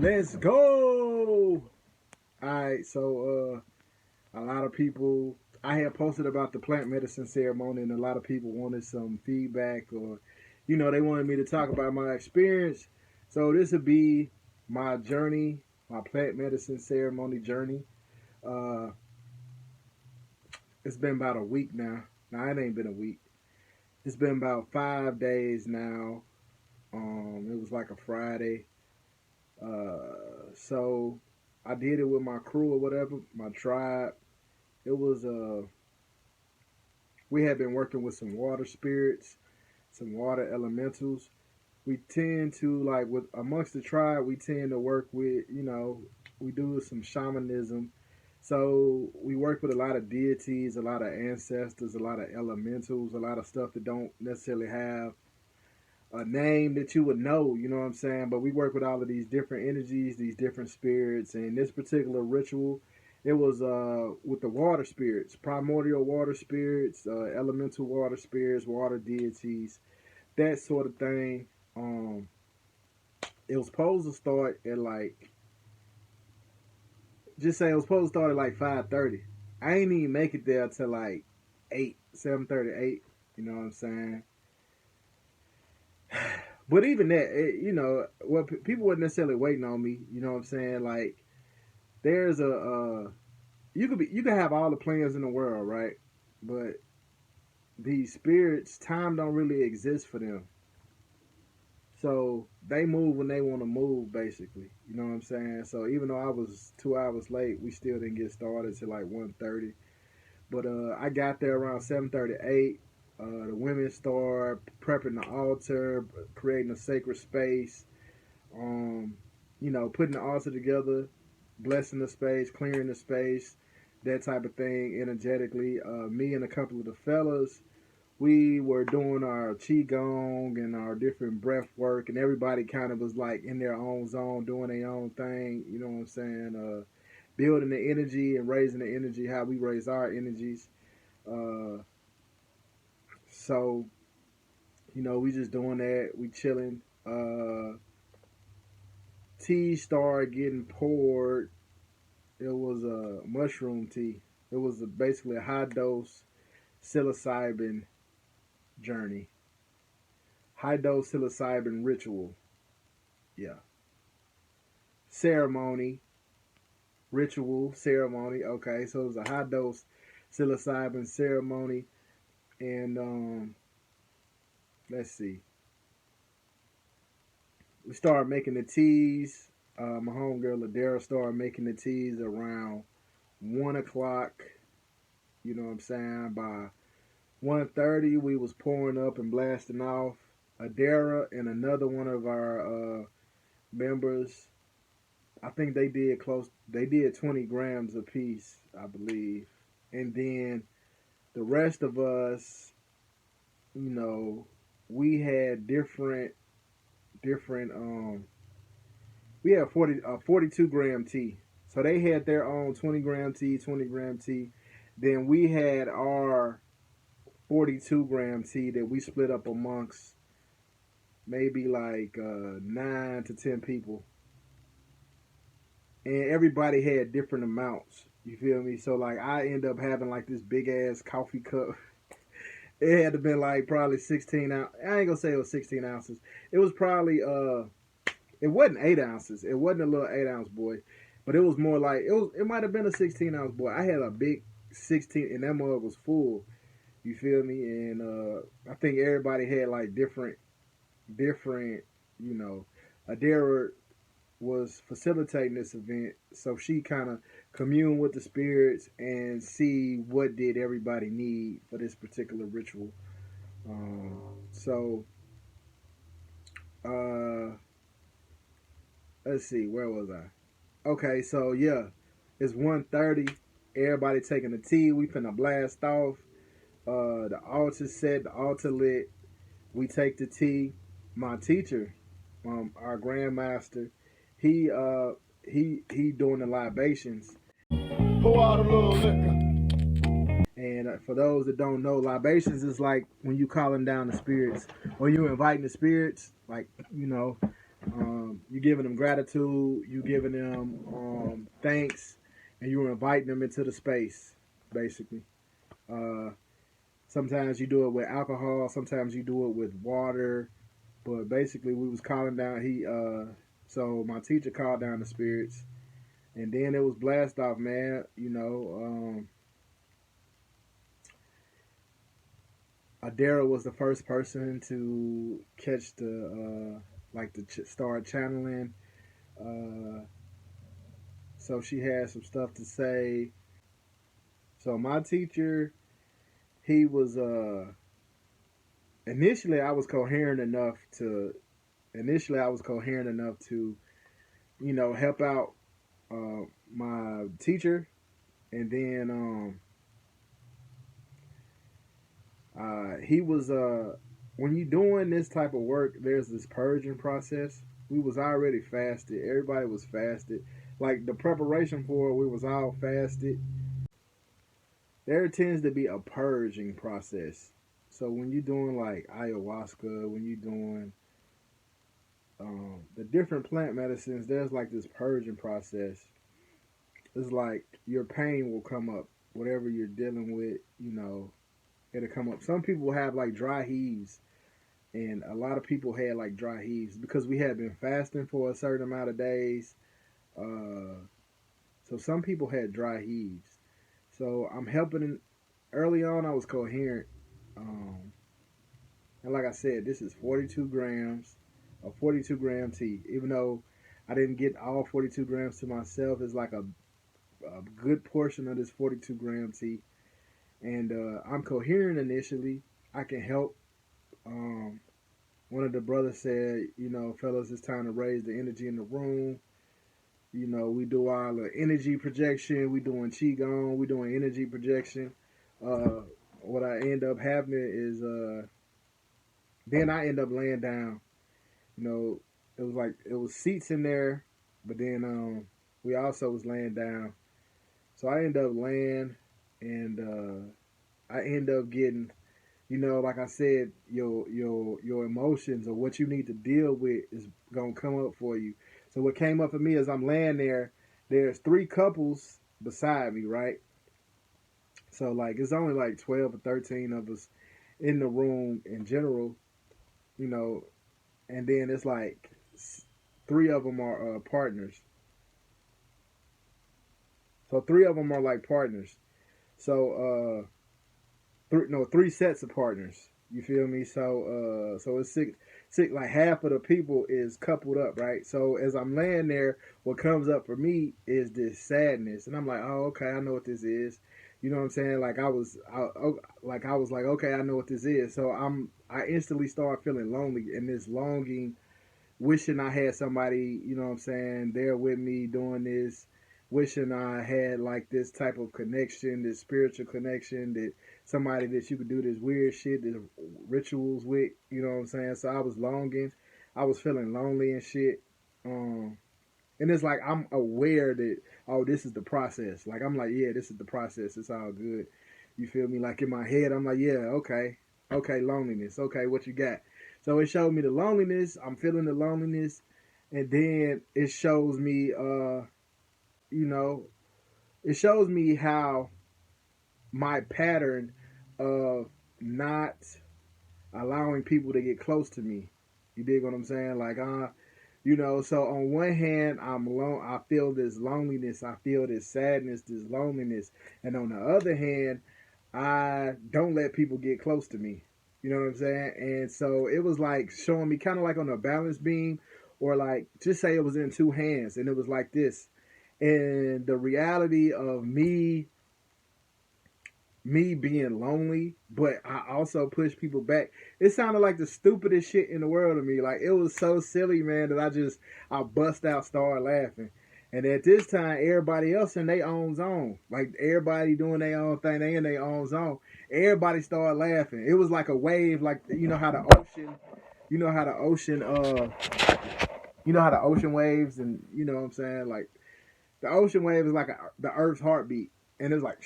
Let's go. Alright, so a lot of people I had posted about the plant medicine ceremony and a lot of people wanted some feedback or they wanted me to talk about my experience. So this would be my journey, my plant medicine ceremony journey. Uh it's been about a week now. Now it ain't been a week. It's been about 5 days now. It was like a Friday. So I did it with my crew or whatever, my tribe. It was we had been working with some water spirits, some water elementals. We tend to like with amongst the tribe, we tend to work with, we do some shamanism. So we work with a lot of deities, a lot of ancestors, a lot of elementals, a lot of stuff that don't necessarily have a name that you would know, you know what I'm saying? But we work with all of these different energies, these different spirits, and this particular ritual, it was with the water spirits, primordial water spirits, elemental water spirits, water deities, that sort of thing. Um, it was supposed to start at like, just say it was supposed to start at like 5:30. I ain't even make it there till like 8, 7:38. You know what I'm saying? But even that, what people weren't necessarily waiting on me. You know what I'm saying? Like, there's you can have all the plans in the world, right? But these spirits, time don't really exist for them. So they move when they want to move, basically. You know what I'm saying? So even though I was 2 hours late, we still didn't get started till like 1:30. But I got there around 7:38. The women start prepping the altar, creating a sacred space. Um, putting the altar together, blessing the space, clearing the space, that type of thing, energetically. Me and a couple of the fellas, we were doing our qigong and our different breath work, and everybody kind of was like in their own zone, doing their own thing. You know what I'm saying? Building the energy and raising the energy, how we raise our energies. Uh, so we just doing that. We chilling. Tea started getting poured. It was a mushroom tea. It was basically a high dose psilocybin journey, high dose psilocybin ritual. Yeah, ceremony, ritual, ceremony. Okay, so it was a high dose psilocybin ceremony, and let's see, we started making the teas. My homegirl Ladera started making the teas around 1 o'clock. You know what I'm saying? By 1:30, we was pouring up and blasting off. Adara and another one of our members, I think they did close. They did 20 grams a piece, I believe. And then the rest of us, you know, we had different. We had 42 gram tea. So they had their own 20 gram tea, 20 gram tea. Then we had our 42 gram tea that we split up amongst maybe like 9 to 10 people, and everybody had different amounts. You feel me? So like I end up having like this big ass coffee cup. It had to been like probably 16 ounce. I ain't gonna say it was 16 ounces. It was probably it wasn't 8 ounces. It wasn't a little 8 ounce boy, but it was more like it was. It might have been a 16 ounce boy. I had a big 16, and that mug was full. You feel me? And I think everybody had like different. You know, Adara was facilitating this event, so she kind of communed with the spirits and see what did everybody need for this particular ritual. So uh, let's see, where was I? Okay, so yeah, it's 1:30. Everybody taking the tea. We finna blast off. The altar set, the altar lit. We take the tea. My teacher, our grandmaster, he he doing the libations. Pour out a little liquor. And for those that don't know, libations is like when you calling down the spirits or you inviting the spirits, like You giving them gratitude, you giving them thanks, and you're inviting them into the space, basically. Uh, Sometimes you do it with alcohol, sometimes you do it with water, but basically we was calling down. So my teacher called down the spirits, and then it was blast off, man. Adara was the first person to catch start channeling. Uh, so she had some stuff to say. So my teacher, he was initially I was coherent enough to help out my teacher, and then he was when you doing this type of work, there's this purging process. We was already fasted. Everybody was fasted. Like the preparation for it, we was all fasted. There tends to be a purging process. So when you're doing like ayahuasca, when you're doing the different plant medicines, there's like this purging process. It's like your pain will come up, whatever you're dealing with, it'll come up. Some people have like dry heaves, and a lot of people had like dry heaves because we had been fasting for a certain amount of days. Uh, so some people had dry heaves. So I'm helping. Early on, I was coherent, and like I said, this is 42 grams of 42-gram tea. Even though I didn't get all 42 grams to myself, it's like a good portion of this 42-gram tea. And I'm coherent initially. I can help. One of the brothers said, fellas, it's time to raise the energy in the room. We do all the energy projection. We doing qigong. We doing energy projection. Uh, what I end up happening is, then I end up laying down. It was seats in there, but then we also was laying down. So I end up laying, and I end up getting, like I said, your emotions or what you need to deal with is gonna come up for you. So what came up for me is I'm laying there. There's 3 couples beside me, right? So like it's only like 12 or 13 of us in the room in general, you know, and then it's like 3 of them are partners. So 3 of them are like partners. So 3 sets of partners. You feel me? So it's six. Like half of the people is coupled up, right? So as I'm laying there, what comes up for me is this sadness, and I'm like, oh, okay, I know what this is. You know what I'm saying? I was like, okay, I know what this is. So I instantly start feeling lonely, and this longing, wishing I had somebody, you know what I'm saying, there with me doing this, wishing I had like this type of connection, this spiritual connection, that somebody that you could do this weird shit, this rituals with, you know what I'm saying? So I was longing, I was feeling lonely and shit. And it's like I'm aware that, oh, this is the process. Like I'm like, yeah, this is the process. It's all good. You feel me? Like in my head, I'm like, yeah, okay, okay, loneliness. Okay, what you got? So it showed me the loneliness. I'm feeling the loneliness, and then it shows me, you know, it shows me how my pattern of not allowing people to get close to me. You dig what I'm saying? Like, so on one hand, I'm alone. I feel this loneliness. I feel this sadness, this loneliness. And on the other hand, I don't let people get close to me. You know what I'm saying? And so it was like showing me kind of like on a balance beam, or like just say it was in 2 hands and it was like this. And the reality of me being lonely, but I also push people back. It sounded like the stupidest shit in the world to me. Like it was so silly, man, that I bust out, started laughing. And at this time, everybody else in their own zone, like everybody doing their own thing, they in their own zone. Everybody started laughing. It was like a wave, like you know how the ocean, you know how the ocean waves, and you know what I'm saying, like the ocean wave is like the Earth's heartbeat, and it's like.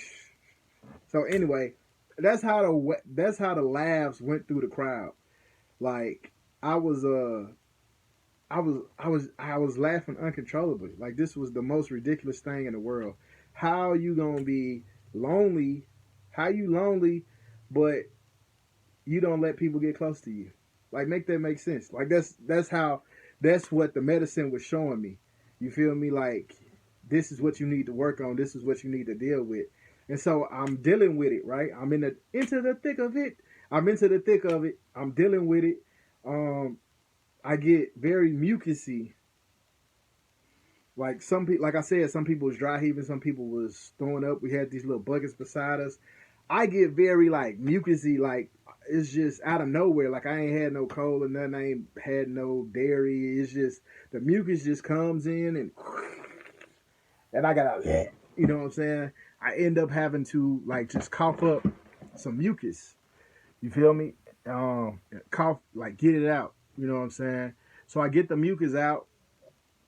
So anyway, that's how the laughs went through the crowd. Like I was I was laughing uncontrollably. Like this was the most ridiculous thing in the world. How you gonna be lonely? How you lonely, but you don't let people get close to you? Like make that make sense. Like that's what the medicine was showing me. You feel me? Like this is what you need to work on. This is what you need to deal with. And so I'm dealing with it, right? I'm into the thick of it. I'm into the thick of it. I'm dealing with it. Um, I get very mucusy. Like some people, like I said, some people was dry heaving, some people was throwing up. We had these little buckets beside us. I get very like mucusy, like it's just out of nowhere. Like I ain't had no cold or nothing. I ain't had no dairy. It's just the mucus just comes in and I got you know what I'm saying. I end up having to like just cough up some mucus. You feel me? Cough like get it out. You know what I'm saying. So I get the mucus out,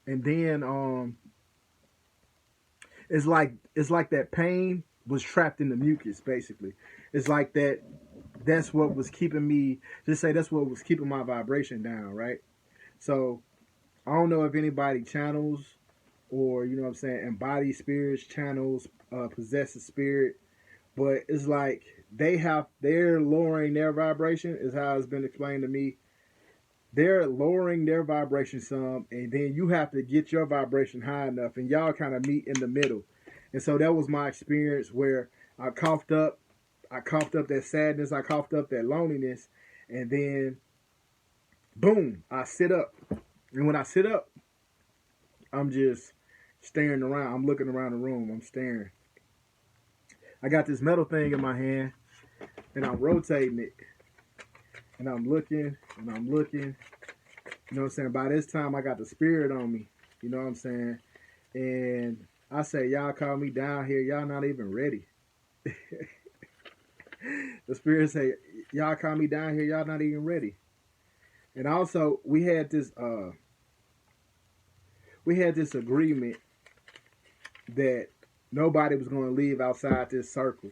and then it's like that pain was trapped in the mucus. Basically, it's like that. That's what was keeping me. Just say that's what was keeping my vibration down, right? So I don't know if anybody channels or you know what I'm saying, embody spirits, channels, possess a spirit, but it's like they're lowering their vibration is how it's been explained to me. They're lowering their vibration some, and then you have to get your vibration high enough, and y'all kind of meet in the middle. And so that was my experience where I coughed up, I coughed up that sadness, I coughed up that loneliness, and then boom, I sit up. And when I sit up, I'm just staring around. I'm looking around the room. I'm staring. I got this metal thing in my hand, and I'm rotating it, and I'm looking, and I'm looking. You know what I'm saying? By this time, I got the spirit on me. You know what I'm saying? And I say, y'all call me down here. Y'all not even ready. The spirit say, y'all call me down here. Y'all not even ready. And also, we had this agreement that nobody was going to leave outside this circle.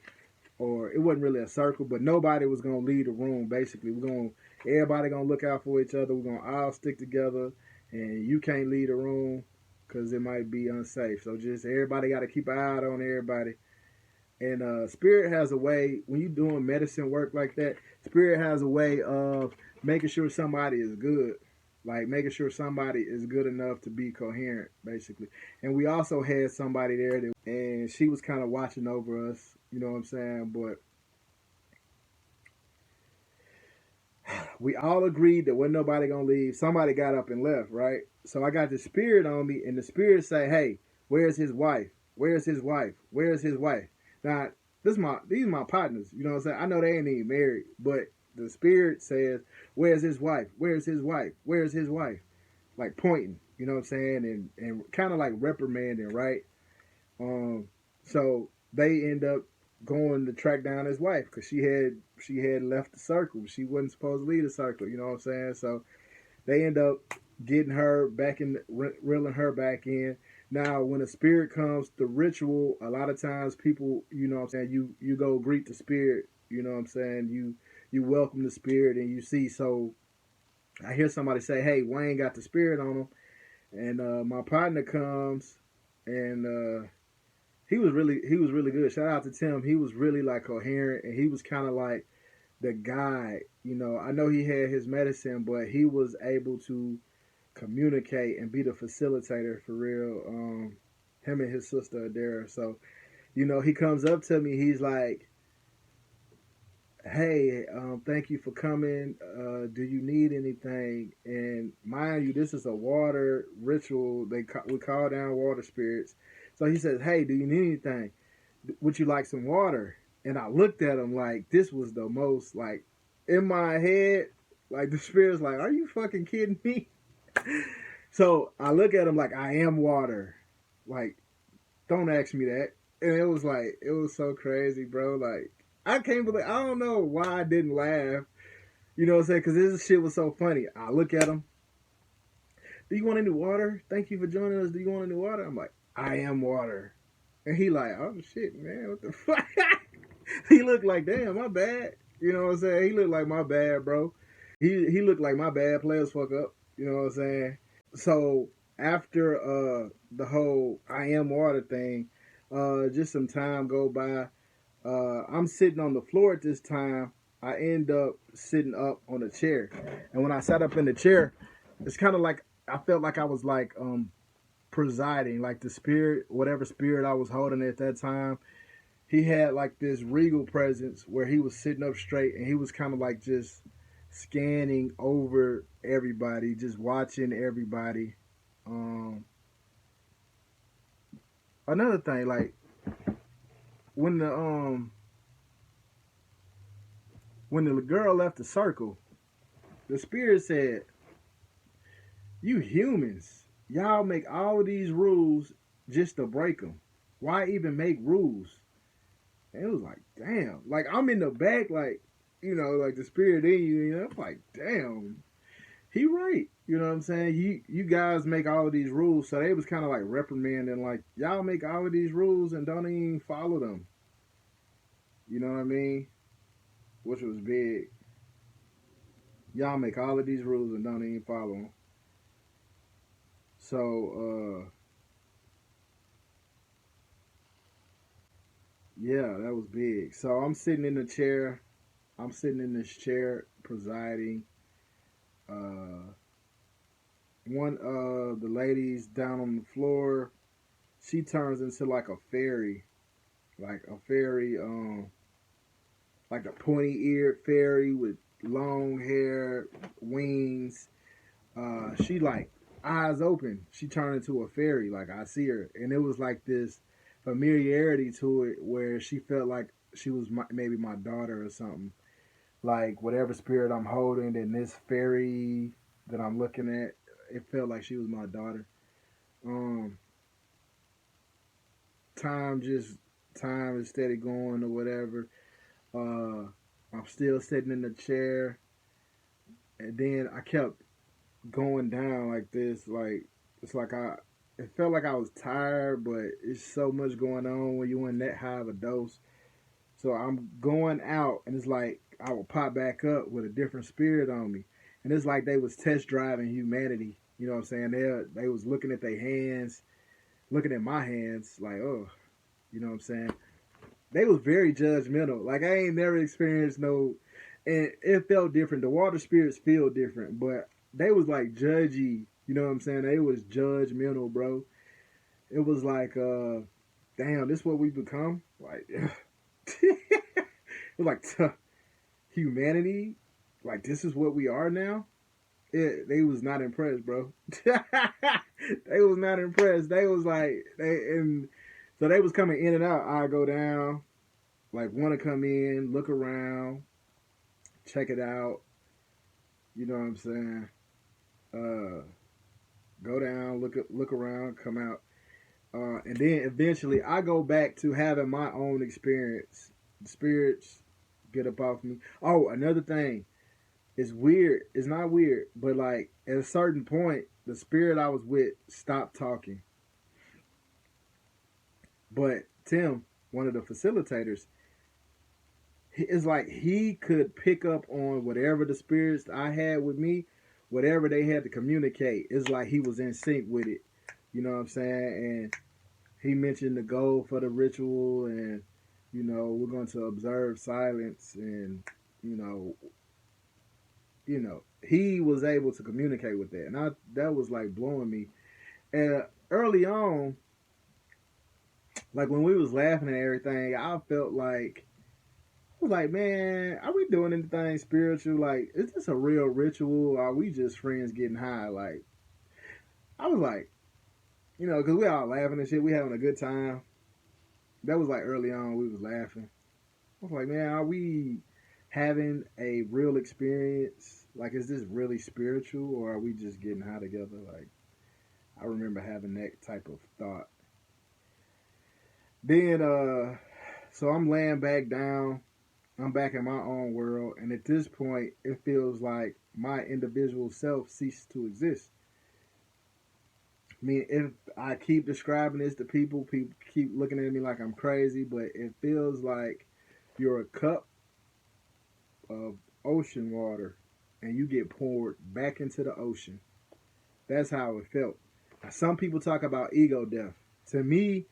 Or it wasn't really a circle, but nobody was going to leave the room. Basically, everybody going to look out for each other. We're going to all stick together, and you can't leave the room because it might be unsafe. So just everybody got to keep an eye on everybody. And Spirit has a way, when you're doing medicine work like that, Spirit has a way of making sure somebody is good. Like making sure somebody is good enough to be coherent, basically. And we also had somebody there and she was kind of watching over us, you know what I'm saying? But we all agreed that wasn't nobody gonna leave. Somebody got up and left, right? So I got the spirit on me, and the spirit say, "Hey, where's his wife? Where's his wife? Where's his wife?" Now, these are my partners. You know what I'm saying? I know they ain't even married, but the spirit says, "Where's his wife? Where's his wife? Where's his wife?" Like pointing. You know what I'm saying? And kind of like reprimanding, right? So they end up going to track down his wife because she had left the circle. She wasn't supposed to leave the circle. You know what I'm saying? So they end up getting her back in, reeling her back in. Now, when a spirit comes, the ritual, a lot of times people, you know what I'm saying, you go greet the spirit. You know what I'm saying? You welcome the spirit and you see. So I hear somebody say, "Hey, Wayne got the spirit on him," and my partner comes and he was really good. Shout out to Tim. He was really like coherent, and he was kind of like the guy. You know, I know he had his medicine, but he was able to communicate and be the facilitator for real. Him and his sister are there. So, you know, he comes up to me. He's like, "Hey, thank you for coming. Do you need anything?" And mind you, this is a water ritual. We call down water spirits. So he says, "Hey, do you need anything? Would you like some water?" And I looked at him like this was the most like in my head, like the spirit's like, "Are you fucking kidding me?" So I look at him like I am water. Like, don't ask me that. And it was so crazy, bro. Like, I can't believe, I don't know why I didn't laugh. You know what I'm saying? Because this shit was so funny. I look at him. "Do you want any water? Thank you for joining us. Do you want any water?" I'm like, "I am water." And he like, "Oh shit, man, what the fuck?" He looked like, "Damn, my bad." You know what I'm saying? He looked like my bad, bro. He looked like my bad players fuck up. You know what I'm saying? So after the whole I am water thing, just some time go by. I'm sitting on the floor at this time. I end up sitting up on a chair, and when I sat up in the chair, it's kind of like I felt like I was like presiding, like the spirit, whatever spirit I was holding at that time. He had like this regal presence where he was sitting up straight, and he was kind of like just scanning over everybody, just watching everybody. Um, Another thing, like when the when the girl left the circle, the spirit said, "You humans, y'all make all of these rules just to break them. Why even make rules?" And it was like, damn. Like I'm in the back, like like the spirit in you. I'm like, damn, he right. You know what I'm saying? You guys make all of these rules, so they was kind of like reprimanding, like y'all make all of these rules and don't even follow them. You know what I mean? Which was big. Y'all make all of these rules and don't even follow them. So yeah, that was big. So I'm sitting in the chair. I'm sitting in this chair presiding. Uh, One of the ladies down on the floor, she turns into like a fairy, like a fairy, like a pointy eared fairy with long hair, wings. She like eyes open. She turned into a fairy. Like I see her, and it was like this familiarity to it where she felt like she was maybe my daughter or something. Like whatever spirit I'm holding, and this fairy that I'm looking at, it felt like she was my daughter. Um, time just time is steady going or whatever. Uh, I'm still sitting in the chair, and then I kept going down like this. Like it's like it felt like I was tired, but it's so much going on when you in that high of a dose. So I'm going out, and it's like I will pop back up with a different spirit on me, and it's like they was test driving humanity. You know what I'm saying? They was looking at their hands, looking at my hands, like oh, you know what I'm saying? They was very judgmental. Like I ain't never experienced no, and it felt different. The water spirits feel different, but they was like judgy. You know what I'm saying? They was judgmental, bro. It was like, damn, this what we become. Like, it was like humanity. Like this is what we are now. They was not impressed, bro. They was not impressed. They was like and so they was coming in and out. I go down, like want to come in, look around, check it out. You know what I'm saying? Uh, Go down, look around, come out, and then eventually I go back to having my own experience. The spirits get up off me. Oh, another thing. It's weird. It's not weird, but like at a certain point, the spirit I was with stopped talking. But Tim, one of the facilitators, it's like he could pick up on whatever the spirits I had with me, whatever they had to communicate. It's like he was in sync with it. You know what I'm saying? And he mentioned the goal for the ritual, and we're going to observe silence, and you know, he was able to communicate with that, and that was like blowing me. And early on, like when we was laughing and everything, I felt like I was like, man, are we doing anything spiritual? Like, is this a real ritual? Or are we just friends getting high? Like, I was like, because we all laughing and shit. We having a good time. That was like early on. We was laughing. I was like, man, are we having a real experience? Like, is this really spiritual, or are we just getting high together? Like, I remember having that type of thought. Then, so I'm laying back down. I'm back in my own world, and at this point, it feels like my individual self ceased to exist. I mean, if I keep describing this to people, people keep looking at me like I'm crazy, but it feels like you're a cup of ocean water and you get poured back into the ocean. That's how it felt. Some people talk about ego death. To me,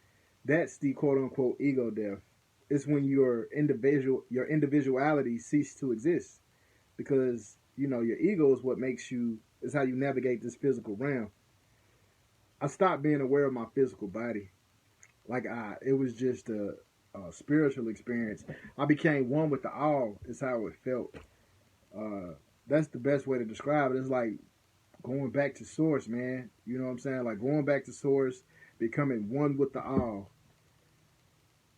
that's the quote unquote ego death. It's when your individuality ceased to exist, because your ego is what makes you, is how you navigate this physical realm. I stopped being aware of my physical body. Like it was just a spiritual experience. I became one with the all. Is how it felt. Uh, that's the best way to describe it. It's like going back to source, man. You know what I'm saying? Like going back to source, becoming one with the all.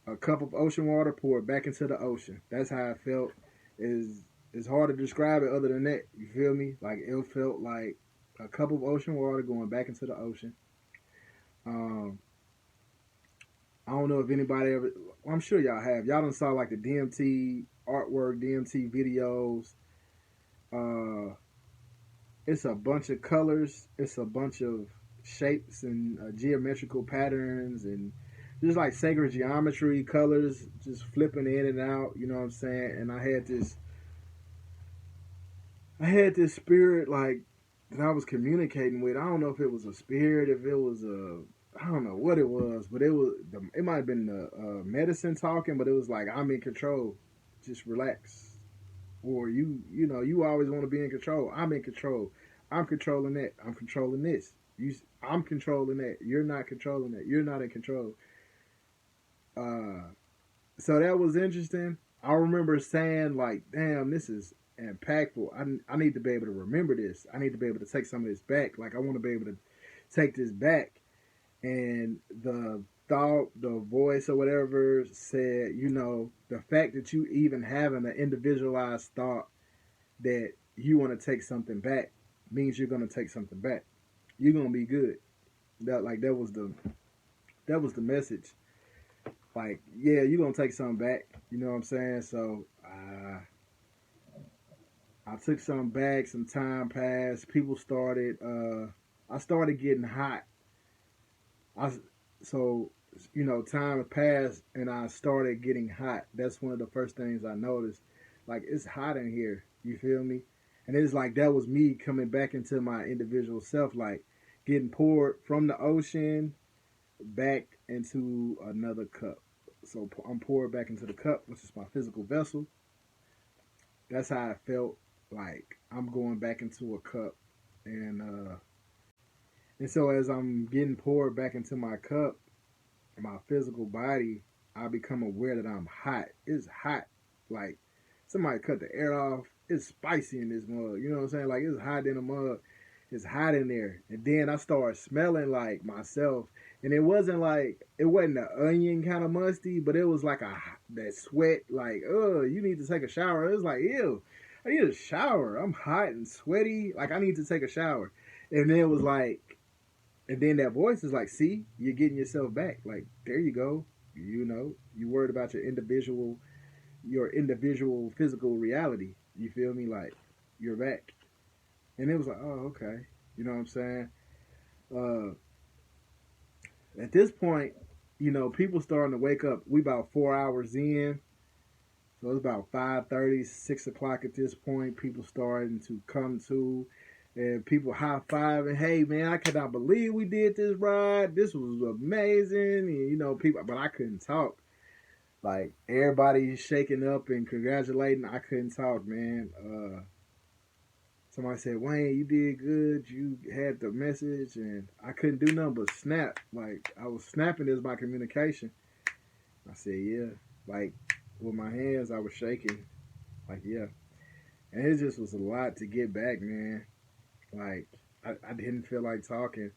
A cup of ocean water poured back into the ocean. That's how I felt. Is It's hard to describe it other than that. You feel me? Like it felt like a cup of ocean water going back into the ocean. Um, I don't know if anybody ever. Well, I'm sure y'all have. Y'all done saw like the DMT artwork, DMT videos. Uh, it's a bunch of colors. It's a bunch of shapes and geometrical patterns and just like sacred geometry, colors just flipping in and out. You know what I'm saying? And I had this spirit like that I was communicating with. I don't know if it was a spirit, if it was a, I don't know what it was, but it might have been the medicine talking, but it was like, I'm in control. Just relax. Or you always want to be in control. I'm in control. I'm controlling that. I'm controlling this. I'm controlling that. You're not controlling that. You're not in control. Uh, so that was interesting. I remember saying like, damn, this is impactful. I need to be able to remember this. I need to be able to take some of this back. Like I want to be able to take this back. And the thought, the voice or whatever said, the fact that you even having an individualized thought that you want to take something back means you're going to take something back. You're going to be good. That was the message. Like, yeah, you're going to take something back. You know what I'm saying? So I took something back. Some time passed. People started. I started getting hot. I so time passed and I started getting hot. That's one of the first things I noticed. Like it's hot in here. You feel me? And it's like that was me coming back into my individual self, like getting poured from the ocean back into another cup. So I'm poured back into the cup, which is my physical vessel. That's how I felt. Like I'm going back into a cup, and so as I'm getting poured back into my cup, my physical body, I become aware that I'm hot. It's hot. Like somebody cut the air off. It's spicy in this mug. You know what I'm saying? Like it's hot in the mug. It's hot in there. And then I start smelling like myself. And it wasn't an onion kind of musty, but it was like that sweat, like, oh, you need to take a shower. It was like, ew, I need a shower. I'm hot and sweaty. Like I need to take a shower. And then it was like, and then that voice is like, see, you're getting yourself back. Like, there you go. You worried about your individual physical reality. You feel me? Like, you're back. And it was like, oh, okay. You know what I'm saying? Uh, at this point, people starting to wake up. We about 4 hours in. So it's about 5:30, 6 o'clock at this point. People starting to come to, and people high fiving. Hey man, I cannot believe we did this ride. This was amazing. And people, but I couldn't talk. Like everybody shaking up and congratulating. I couldn't talk, man. Somebody said, Wayne, you did good. You had the message, and I couldn't do nothing but snap. Like I was snapping as my communication. I said, yeah. Like with my hands, I was shaking. Like yeah, and it just was a lot to get back, man. Like I didn't feel like talking.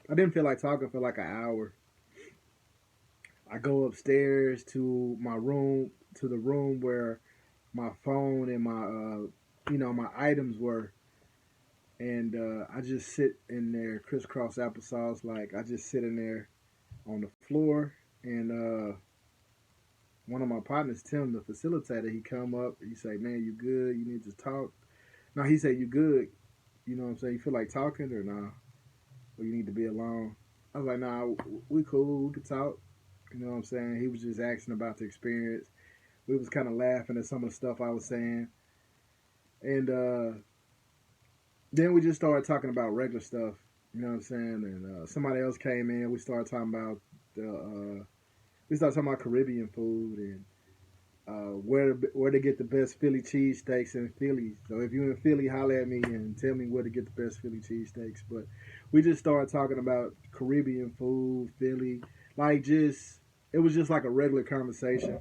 I didn't feel like talking for like an hour. I go upstairs to my room, to the room where my phone and my items were, and I just sit in there, crisscross applesauce. Like I just sit in there on the floor, and one of my partners, Tim, the facilitator, he come up. He say, "Man, you good? You need to talk." No, he said, "You good? You know what I'm saying? You feel like talking or nah? Or you need to be alone?" I was like, "Nah, we cool. We could talk." You know what I'm saying? He was just asking about the experience. We was kind of laughing at some of the stuff I was saying, and then we just started talking about regular stuff. You know what I'm saying? And somebody else came in. We started talking about Caribbean food and where to get the best Philly cheesesteaks in Philly. So if you're in Philly, holler at me and tell me where to get the best Philly cheesesteaks. But we just started talking about Caribbean food, Philly, like just it was just like a regular conversation.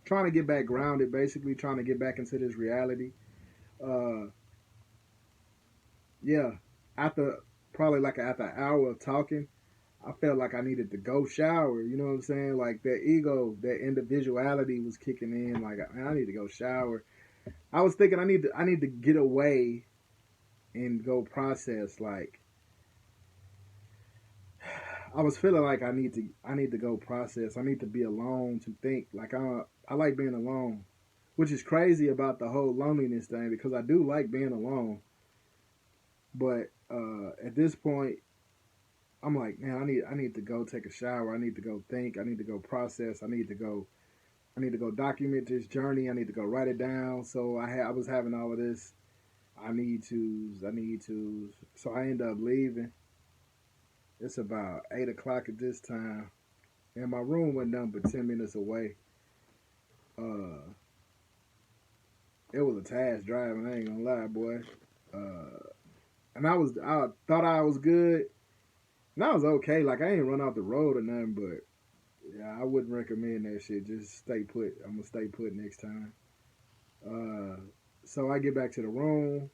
Trying to get back grounded, basically trying to get back into this reality. Uh, yeah, after probably like after an hour of talking, I felt like I needed to go shower. You know what I'm saying? Like that ego, that individuality was kicking in. Like I need to go shower. I was thinking I need to get away and go process. Like I was feeling like I need to go process. I need to be alone to think. Like I like being alone, which is crazy about the whole loneliness thing because I do like being alone. But at this point, I'm like, man, I need to go take a shower. I need to go think. I need to go process. I need to go document this journey. I need to go write it down. So I was having all of this. I need to. So I end up leaving. It's about 8 o'clock at this time, and my room wasn't nothing but 10 minutes away. Uh, it was a task driving. I ain't gonna lie, boy. Uh, and I thought I was good, and I was okay. Like I ain't run off the road or nothing, but yeah, I wouldn't recommend that shit. Just stay put. I'm gonna stay put next time. Uh, so I get back to the room,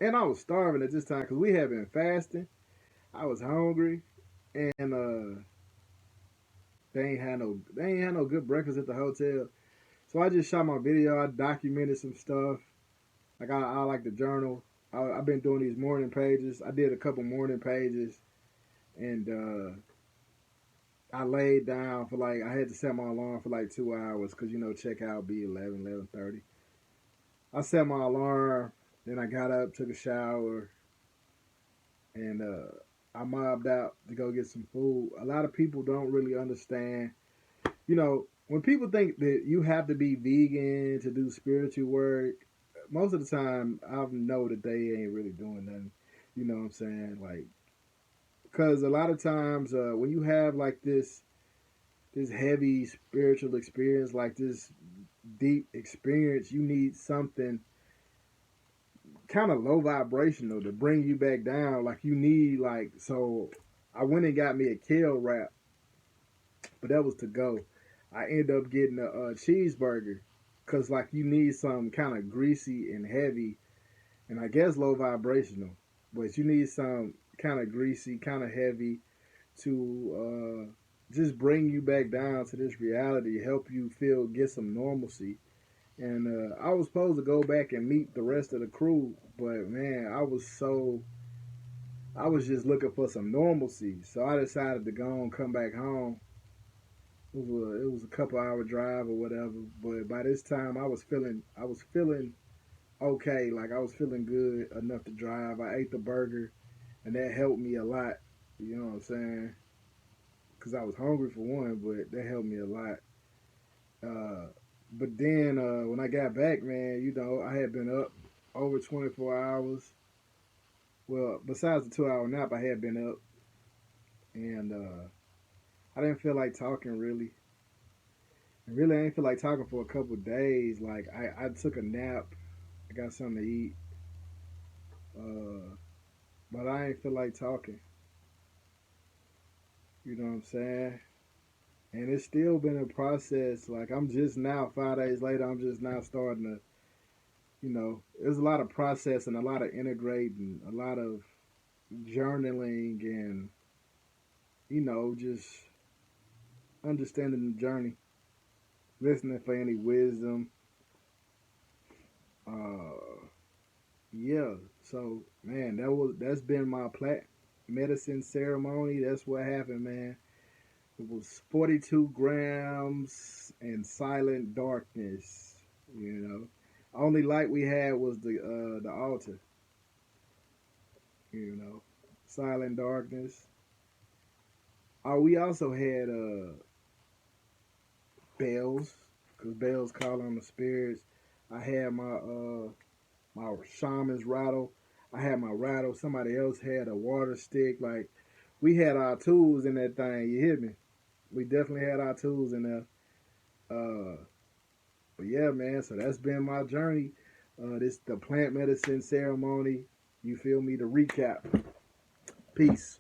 and I was starving at this time because we had been fasting. I was hungry, and they ain't had no good breakfast at the hotel. So I just shot my video. I documented some stuff. Like I like the journal. I've been doing these morning pages. I did a couple morning pages, and I laid down for like I had to set my alarm for like 2 hours because checkout be 11:30. I set my alarm, then I got up, took a shower, and I mobbed out to go get some food. A lot of people don't really understand. When people think that you have to be vegan to do spiritual work, most of the time I know that they ain't really doing nothing. You know what I'm saying? Like, because a lot of times when you have like this heavy spiritual experience, like this deep experience, you need something kind of low vibrational to bring you back down. Like you need like so. I went and got me a kale wrap, but that was to go. I ended up getting a cheeseburger because like you need some kind of greasy and heavy, and I guess low vibrational, but you need some kind of greasy, kind of heavy to just bring you back down to this reality, help you feel, get some normalcy. And I was supposed to go back and meet the rest of the crew, but man, I was just looking for some normalcy. So I decided to go and come back home. It was a couple hour drive or whatever, but by this time I was feeling okay, like I was feeling good enough to drive. I ate the burger, and that helped me a lot. You know what I'm saying? Because I was hungry for one, but that helped me a lot. Uh, but then when I got back, man, I had been up over 24 hours. Well, besides the 2 hour nap, I had been up, and I didn't feel like talking really. Really, I didn't feel like talking for a couple of days. Like I took a nap, I got something to eat, uh, but I ain't feel like talking. You know what I'm saying? And it's still been a process. Like I'm just now, 5 days later, I'm just now starting to, there's a lot of processing, a lot of integrating, a lot of journaling, and just understanding the journey, listening for any wisdom. Uh, yeah. So man, that's been my plant medicine ceremony. That's what happened, man. It was 42 grams and silent darkness. You know, only light we had was the altar. You know, silent darkness. Oh, we also had bells, cause bells call on the spirits. I had my shaman's rattle. I had my rattle. Somebody else had a water stick. Like, we had our tools in that thing. You hear me? We definitely had our tools in there. Uh, but yeah, man. So that's been my journey. This the plant medicine ceremony. You feel me? The recap. Peace.